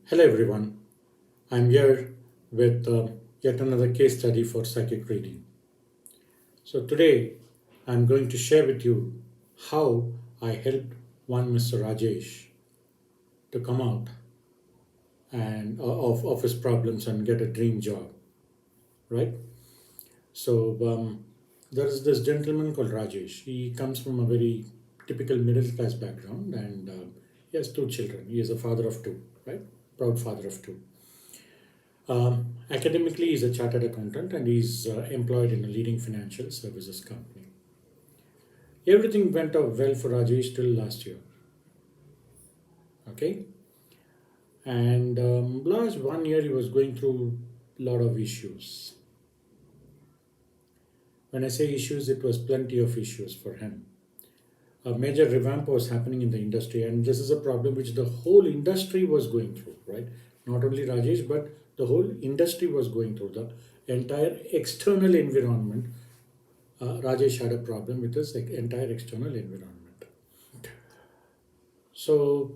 Hello everyone, I'm here with yet another case study for psychic reading. So today I'm going to share with you how I helped one Mr. Rajesh to come out and of his problems and get a dream job, right? So there is this gentleman called Rajesh. He comes from a very typical middle class background and he has two children. He is a father of two, right? Proud father of two. Academically, he's a chartered accountant and he's employed in a leading financial services company. Everything went out well for Rajesh till last year. Okay, and last 1 year he was going through a lot of issues. When I say issues, it was plenty of issues for him. A major revamp was happening in the industry, and this is a problem which the whole industry was going through, right? Not only Rajesh, but the whole industry was going through the entire external environment. Rajesh had a problem with his entire external environment. So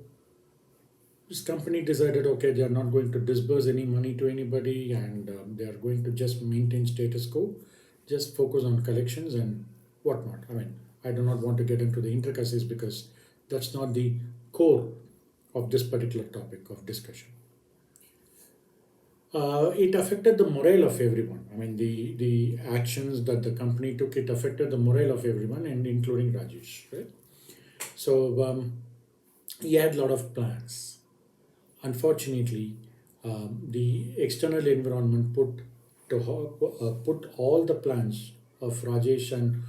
this company decided, okay, they are not going to disburse any money to anybody, and they are going to just maintain status quo, just focus on collections and whatnot. I mean, I do not want to get into the intricacies because that's not the core of this particular topic of discussion. It affected the morale of everyone. I mean, the actions that the company took, it affected the morale of everyone, and including Rajesh, right? So he had a lot of plans. Unfortunately, the external environment put all the plans of Rajesh and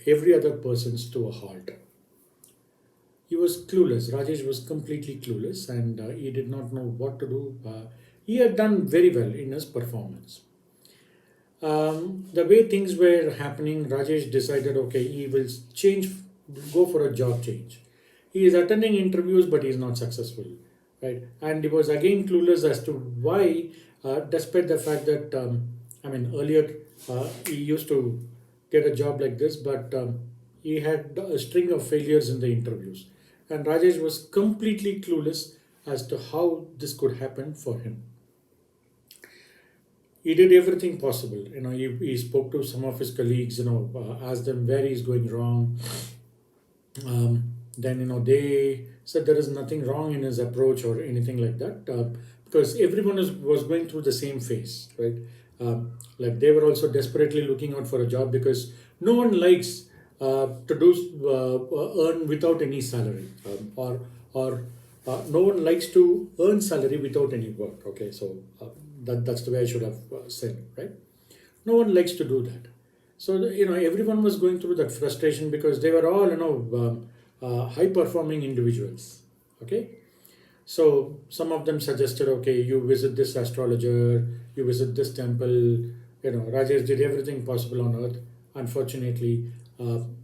every other persons to a halt. He was clueless. Rajesh was completely clueless, and he did not know what to do. He had done very well in his performance. The way things were happening, Rajesh decided, okay, he will change, go for a job change. He is attending interviews, but he is not successful, right? And he was again clueless as to why, despite the fact that, I mean, earlier he used to get a job like this, but he had a string of failures in the interviews. And Rajesh was completely clueless as to how this could happen for him. He did everything possible. He spoke to some of his colleagues, asked them where he's going wrong. Then, they said there is nothing wrong in his approach or anything like that, because everyone was going through the same phase, right? Like they were also desperately looking out for a job because no one likes to do earn without any salary, or no one likes to earn salary without any work. Okay, so that's the way I should have said, right? No one likes to do that. So everyone was going through that frustration because they were all high performing individuals. Okay, so some of them suggested, okay, you visit this astrologer, you visit this temple. Rajesh did everything possible on earth. Unfortunately,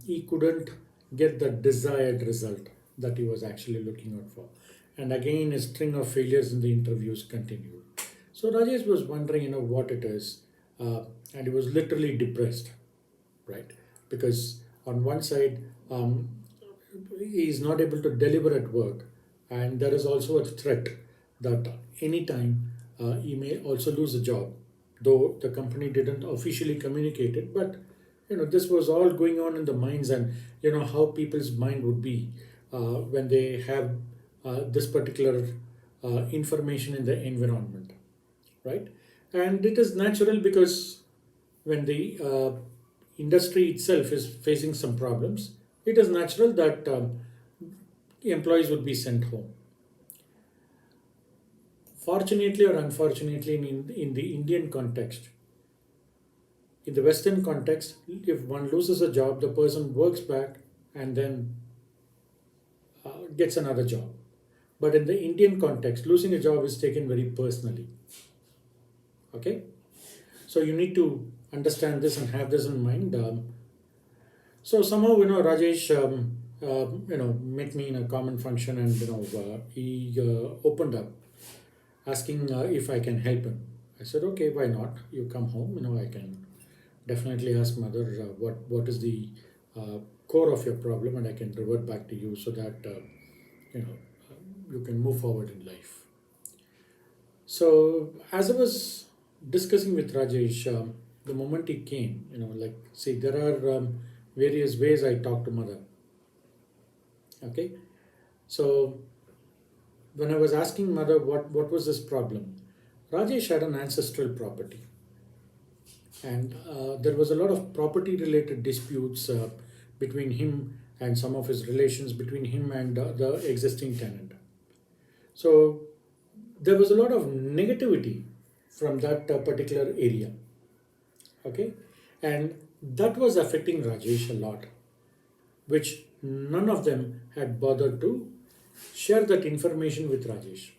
he couldn't get the desired result that he was actually looking out for. And again, a string of failures in the interviews continued. So Rajesh was wondering, what it is, and he was literally depressed, right? Because on one side, he is not able to deliver at work, and there is also a threat that anytime he may also lose a job, though the company didn't officially communicate it. But this was all going on in the minds, and how people's mind would be when they have this particular information in the environment, right? And it is natural because when the industry itself is facing some problems, it is natural that employees would be sent home. Fortunately or unfortunately, in the Indian context, in the Western context, if one loses a job, the person works back and then gets another job. But in the Indian context, losing a job is taken very personally. Okay, so you need to understand this and have this in mind. So somehow, Rajesh, met me in a common function, and he opened up, asking if I can help him. I said, okay, why not? You come home, I can definitely ask mother what is the core of your problem, and I can revert back to you so that you know you can move forward in life. So as I was discussing with Rajesh, the moment he came, like, see, there are various ways I talk to mother. Okay, so when I was asking mother what was this problem, Rajesh had an ancestral property, and there was a lot of property related disputes between him and some of his relations between him and the existing tenant. So there was a lot of negativity from that particular area. Okay, and that was affecting Rajesh a lot, which none of them had bothered to share that information with Rajesh.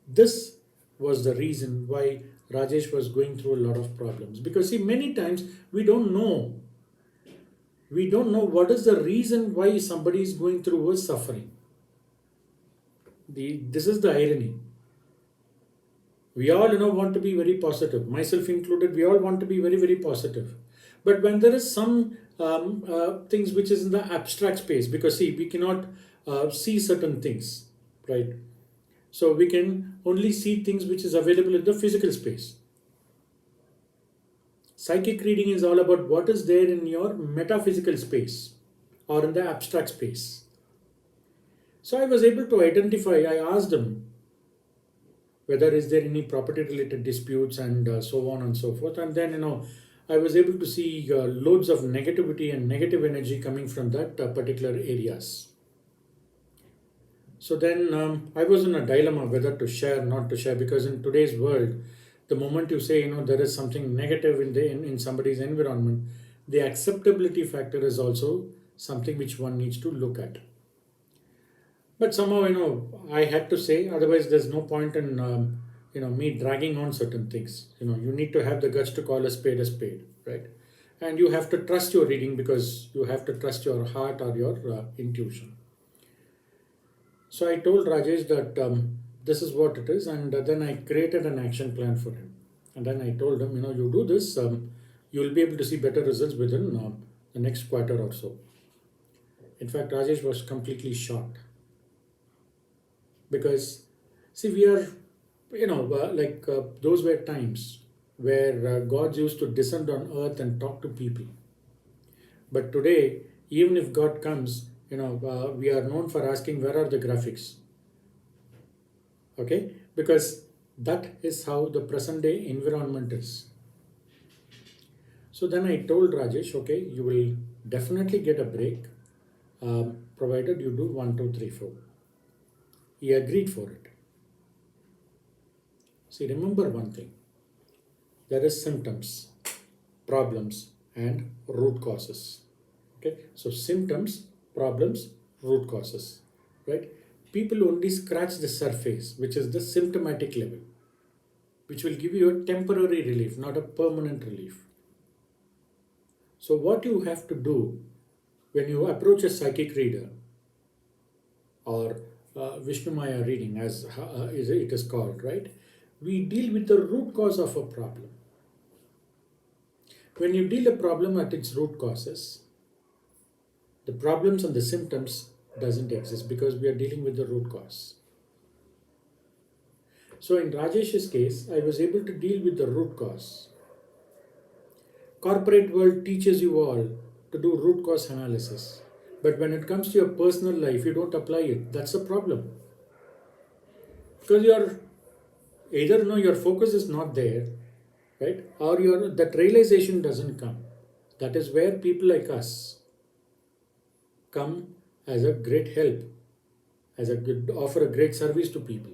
This was the reason why Rajesh was going through a lot of problems, because see, many times we don't know what is the reason why somebody is going through a suffering. This is the irony. We all want to be very positive, myself included. We all want to be very very positive, but when there is some things which is in the abstract space, because see, we cannot see certain things, right? So we can only see things which is available in the physical space. Psychic reading is all about what is there in your metaphysical space or in the abstract space. So I was able to identify. I asked them whether is there any property related disputes and so on and so forth, and then I was able to see loads of negativity and negative energy coming from that particular areas. So then I was in a dilemma whether to share, not to share, because in today's world, the moment you say there is something negative in somebody's environment, the acceptability factor is also something which one needs to look at. But somehow I had to say, otherwise there's no point in me dragging on certain things. You need to have the guts to call a spade, right? And you have to trust your reading, because you have to trust your heart or your intuition. So I told Rajesh that this is what it is, and then I created an action plan for him. And then I told him, you do this, you will be able to see better results within the next quarter or so. In fact, Rajesh was completely shocked, because see, we are, those were times where God used to descend on earth and talk to people. But today, even if God comes, we are known for asking, where are the graphics? Okay, because that is how the present day environment is. So then I told Rajesh, okay, you will definitely get a break, provided you do 1, 2, 3, 4. He agreed for it. See, remember one thing, there is symptoms, problems, and root causes. Okay, so symptoms, problems, root causes, right? People only scratch the surface, which is the symptomatic level, which will give you a temporary relief, not a permanent relief. So what you have to do when you approach a psychic reader, or Vishnu Maya reading, as it is called, right? We deal with the root cause of a problem. When you deal a problem at its root causes, the problems and the symptoms doesn't exist, because we are dealing with the root cause. So in Rajesh's case, I was able to deal with the root cause. Corporate world teaches you all to do root cause analysis, but when it comes to your personal life, you don't apply it. That's a problem, because you're either your focus is not there, right, or your that realization doesn't come. That is where people like us come as a great help, as a good offer a great service to people.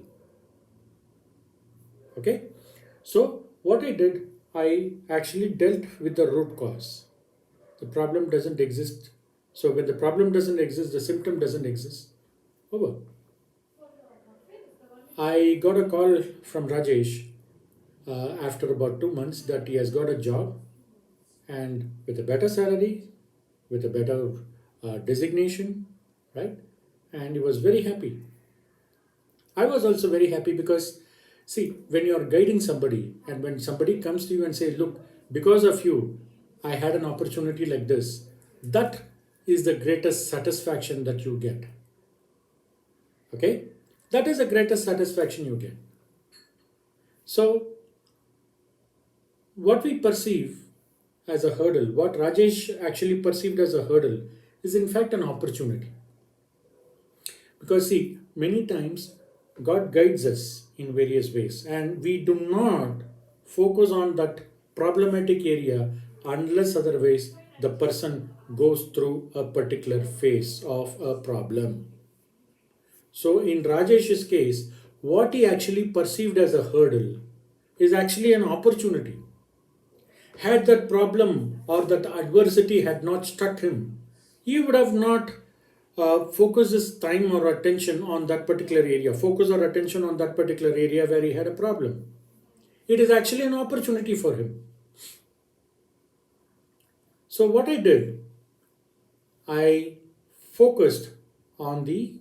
Okay, so what I did, I actually dealt with the root cause. The problem doesn't exist. So when the problem doesn't exist, the symptom doesn't exist. Over. I got a call from Rajesh after about 2 months that he has got a job, and with a better salary, with a better designation, right? And he was very happy. I was also very happy, because see, when you are guiding somebody and when somebody comes to you and say, look, because of you, I had an opportunity like this, that is the greatest satisfaction that you get. Okay? That is the greatest satisfaction you get. So what we perceive as a hurdle, what Rajesh actually perceived as a hurdle, is in fact an opportunity. Because see, many times God guides us in various ways, and we do not focus on that problematic area unless otherwise the person goes through a particular phase of a problem. So, in Rajesh's case, what he actually perceived as a hurdle is actually an opportunity. Had that problem or that adversity had not struck him, he would have not focused his time or attention on that particular area, focus or attention on that particular area where he had a problem. It is actually an opportunity for him. So, what I did, I focused on the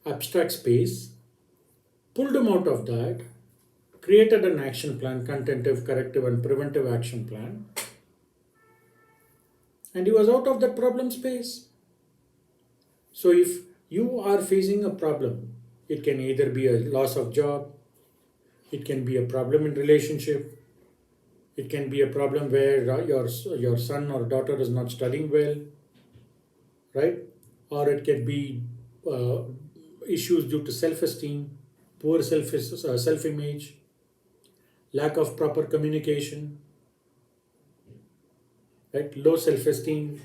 abstract space, pulled him out of that, created an action plan, contentive, corrective, and preventive action plan, and he was out of that problem space. So, if you are facing a problem, it can either be a loss of job, it can be a problem in relationship, it can be a problem where your son or daughter is not studying well, right? Or it can be uh, issues due to self-esteem, poor self-image, lack of proper communication, right? Low self-esteem.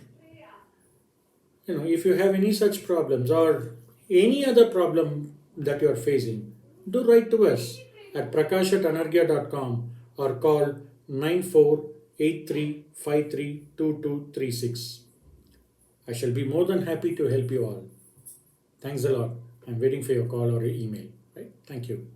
If you have any such problems or any other problem that you are facing, do write to us at prakash@anargya.com or call 9483532236. I shall be more than happy to help you all. Thanks a lot. I'm waiting for your call or your email. Right? Thank you.